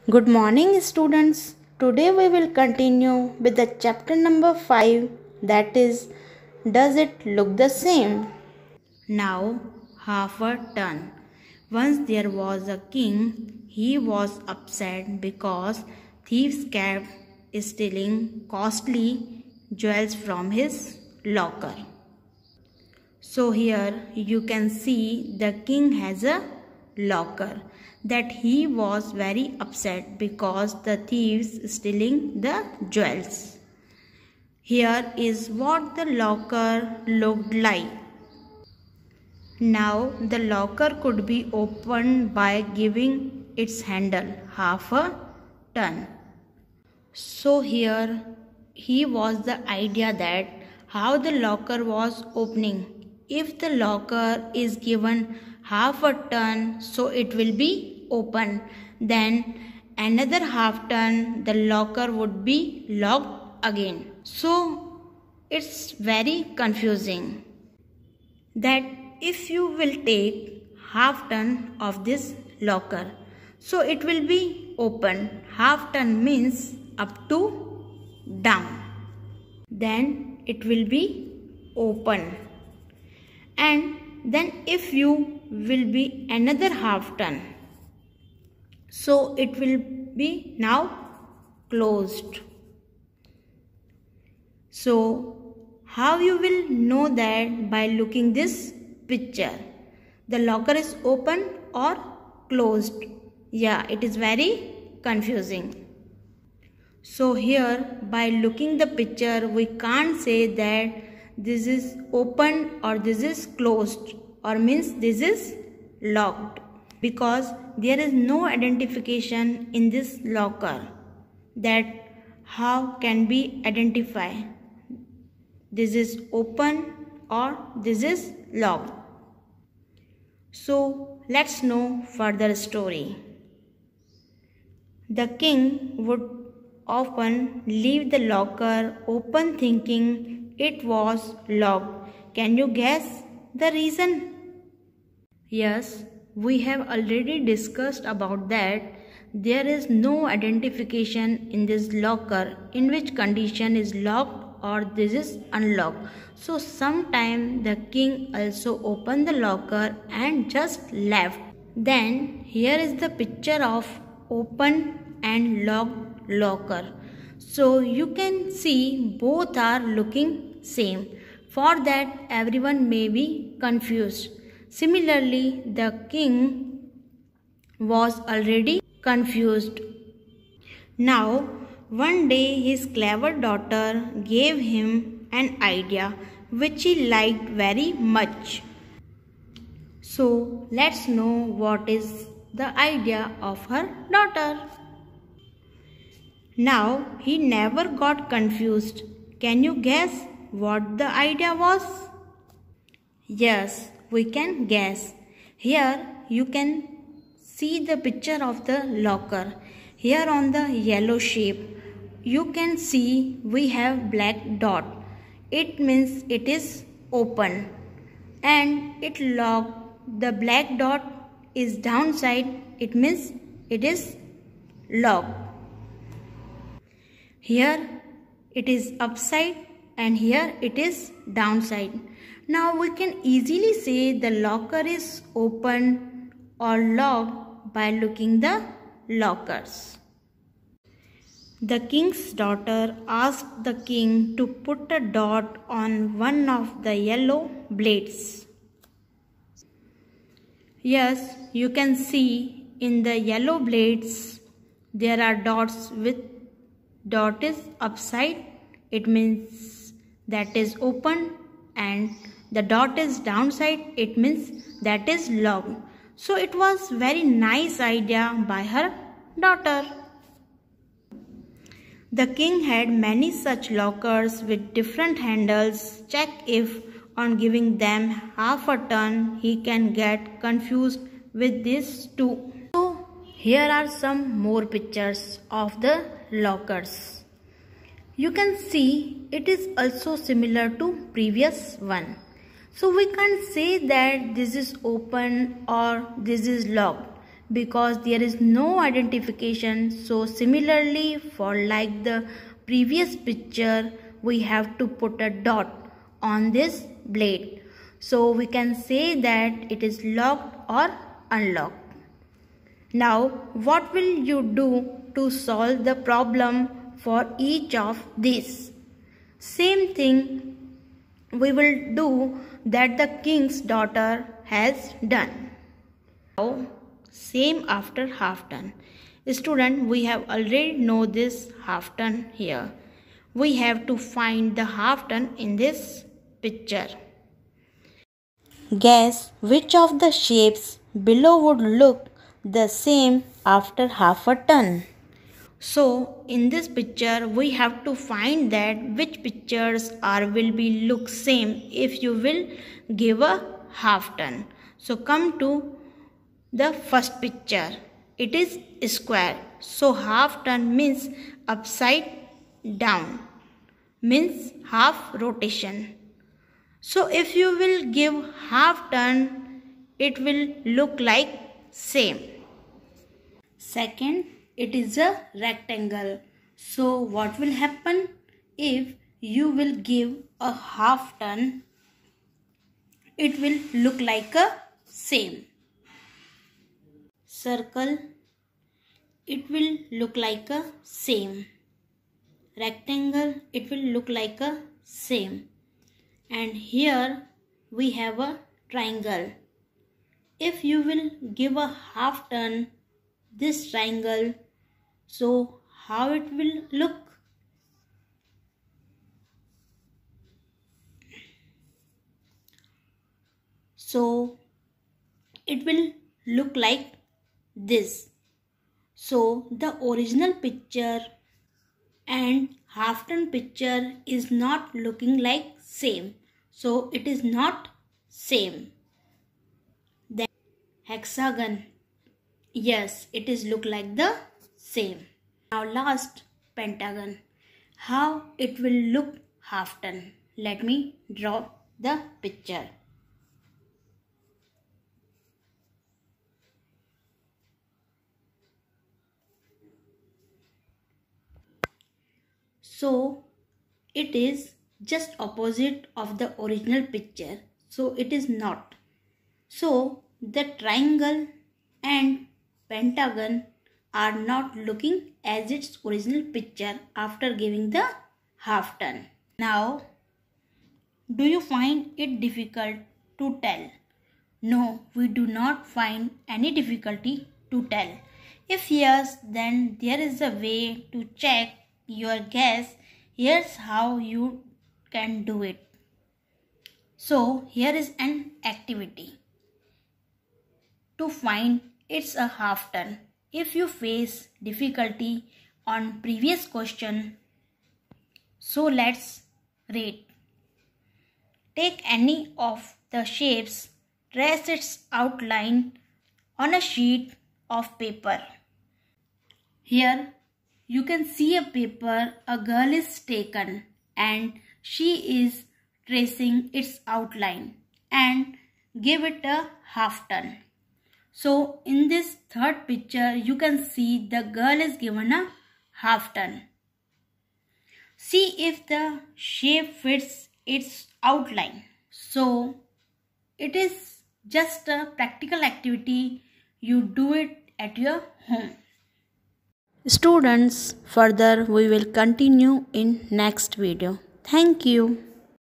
Good morning, students. Today we will continue with the chapter number 5, that is, Does it look the same? Now, half a turn. Once there was a king. He was upset because thieves kept stealing costly jewels from his locker. So here you can see the king has a locker, that he was very upset because the thieves stealing the jewels. Here is what the locker looked like. Now the locker could be opened by giving its handle half a turn. So here was the idea that how the locker was opening. If the locker is given half a turn, so it will be open. Then another half turn, the locker would be locked again. So it's very confusing that if you will take half turn of this locker, so it will be open. Half turn means up to down. Then it will be open. And then if you will be another half turn, so it will be now closed. So how you will know that? By looking this picture. The locker is open or closed. Yeah, it is very confusing. So here by looking the picture, we can't say that this is open or this is closed, or means this is locked, because there is no identification in this locker. That how can be identified this is open or this is locked. So let's know further story. The king would often leave the locker open thinking it was locked. Can you guess the reason? Yes, we have already discussed about that. There is no identification in this locker in which condition is locked or this is unlocked. So sometime the king also opened the locker and just left. Then here is the picture of open and locked locker. So you can see both are looking same. For that everyone may be confused. Similarly, the king was already confused. Now one day his clever daughter gave him an idea which he liked very much. So let's know what is the idea of her daughter. Now he never got confused. Can you guess what the idea was? Yes, we can guess. Here you can see the picture of the locker. Here on the yellow shape, you can see we have black dot. It means it is open, and it locked. The black dot is downside. It means it is locked. Here it is upside and here it is downside. Now we can easily say the locker is open or locked by looking the lockers. The king's daughter asked the king to put a dot on one of the yellow blades. Yes, you can see in the yellow blades there are dots. With dot is upside, it means that is open, and the dot is downside, it means that is locked. So it was very nice idea by her daughter. The king had many such lockers with different handles. Check if on giving them half a turn he can get confused with this too. So here are some more pictures of the lockers. You can see it is also similar to previous one. So we can't say that this is open or this is locked, because there is no identification. So similarly, for like the previous picture, we have to put a dot on this blade. So we can say that it is locked or unlocked. Now, what will you do to solve the problem for each of these? Same thing we will do that the king's daughter has done. Now, same after half done. Student, we have already know this half done here. We have to find the half done in this picture. Guess which of the shapes below would look the same after half a turn. So in this picture we have to find that which pictures will be look same if you will give a half turn. So come to the first picture. It is square. So half turn means upside down, means half rotation. So if you will give half turn, it will look like same. Second, it is a rectangle. So what will happen if you will give a half turn? It will look like a same. Circle, it will look like a same. Rectangle, it will look like a same. And here we have a triangle. If you will give a half turn this triangle, so how it will look? So it will look like this. So the original picture and half turn picture is not looking like same. So it is not same. Then hexagon. Yes, it is look like the same. Now last, pentagon. How it will look half turn. Let me draw the picture. So it is just opposite of the original picture. So it is not. So the triangle and pentagon are not looking as its original picture after giving the half turn. Now, do you find it difficult to tell? No, we do not find any difficulty to tell. If yes, then there is a way to check your guess. Here's how you can do it. So here is an activity to find it's a half turn. If you face difficulty on previous question, so let's rate. Take any of the shapes, trace its outline on a sheet of paper. Here you can see a paper a girl is taken and she is tracing its outline and give it a half turn. So in this third picture you can see the girl is given a half turn. See if the shape fits its outline. So it is just a practical activity. You do it at your home. Students, further we will continue in next video. Thank you.